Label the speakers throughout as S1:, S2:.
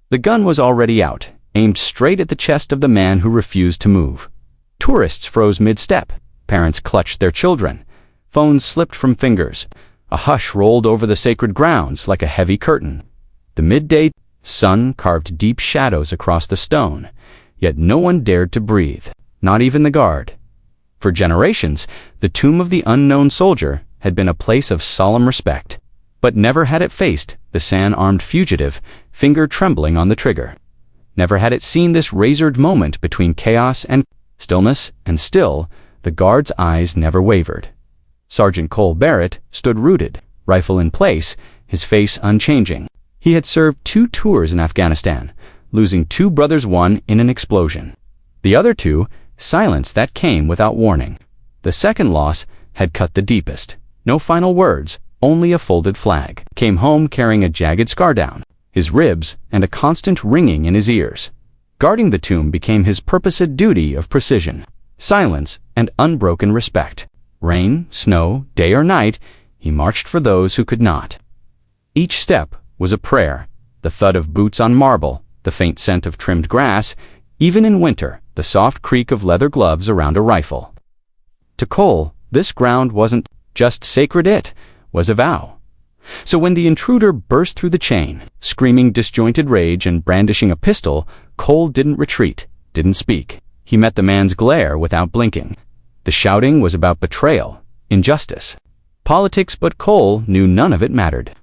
S1: The gun was already out, aimed straight at the chest of the man who refused to move. Tourists froze mid-step. Parents clutched their children. Phones slipped from fingers. A hush rolled over the sacred grounds like a heavy curtain. The midday sun carved deep shadows across the stone, yet no one dared to breathe, not even the guard. For generations, the tomb of the unknown soldier had been a place of solemn respect, but never had it faced the SAN-armed fugitive, finger trembling on the trigger. Never had it seen this razored moment between chaos and stillness, and still, the guard's eyes never wavered. Sergeant Cole Barrett stood rooted, rifle in place, his face unchanging. He had served 2 tours in Afghanistan, losing 2 brothers, one in an explosion. The other 2, silence that came without warning. The second loss had cut the deepest. No final words, only a folded flag. Came home carrying a jagged scar down his ribs and a constant ringing in his ears. Guarding the tomb became his purposed duty of precision, silence, and unbroken respect. Rain, snow, day or night, he marched for those who could not. Each step was a prayer, the thud of boots on marble, the faint scent of trimmed grass, even in winter, the soft creak of leather gloves around a rifle. To Cole, this ground wasn't just sacred, it was a vow. So when the intruder burst through the chain, screaming disjointed rage and brandishing a pistol, Cole didn't retreat, didn't speak. He met the man's glare without blinking. The shouting was about betrayal, injustice, politics, but Cole knew none of it mattered.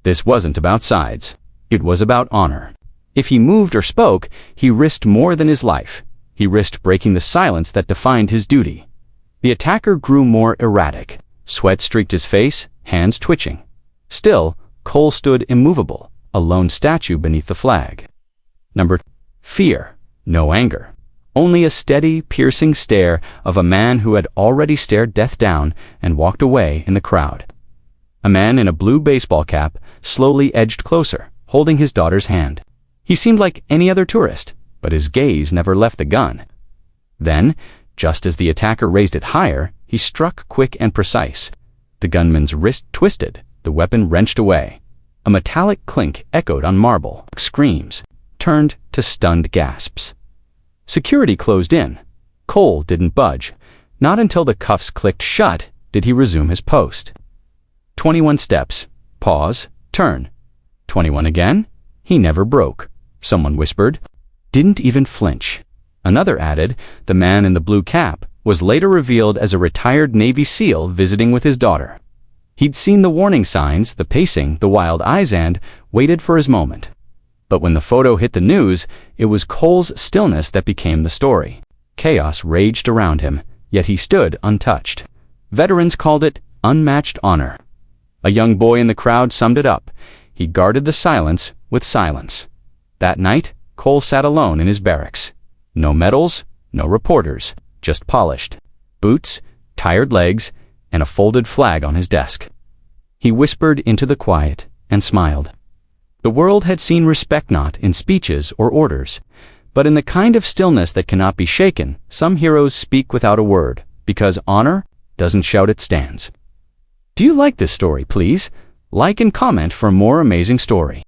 S1: This wasn't about sides. It was about honor. If he moved or spoke, he risked more than his life. He risked breaking the silence that defined his duty. The attacker grew more erratic. Sweat streaked his face, hands twitching. Still, Cole stood immovable, a lone statue beneath the flag. Fear, no anger. Only a steady, piercing stare of a man who had already stared death down and walked away in the crowd. A man in a blue baseball cap slowly edged closer, holding his daughter's hand. He seemed like any other tourist, but his gaze never left the gun. Then, just as the attacker raised it higher, he struck quick and precise. The gunman's wrist twisted, the weapon wrenched away. A metallic clink echoed on marble. Screams turned to stunned gasps. Security closed in. Cole didn't budge. Not until the cuffs clicked shut did he resume his post. 21 steps. Pause. Turn. 21 again. He never broke. Someone whispered. Didn't even flinch. Another added, the man in the blue cap was later revealed as a retired Navy SEAL visiting with his daughter. He'd seen the warning signs, the pacing, the wild eyes, and waited for his moment. But when the photo hit the news, it was Cole's stillness that became the story. Chaos raged around him, yet he stood untouched. Veterans called it unmatched honor. A young boy in the crowd summed it up. He guarded the silence with silence. That night, Cole sat alone in his barracks. No medals, no reporters, just polished boots, tired legs, and a folded flag on his desk. He whispered into the quiet and smiled. The world had seen respect not in speeches or orders, but in the kind of stillness that cannot be shaken. Some heroes speak without a word, because honor doesn't shout, it stands. Do you like this story? Please like and comment for more amazing story.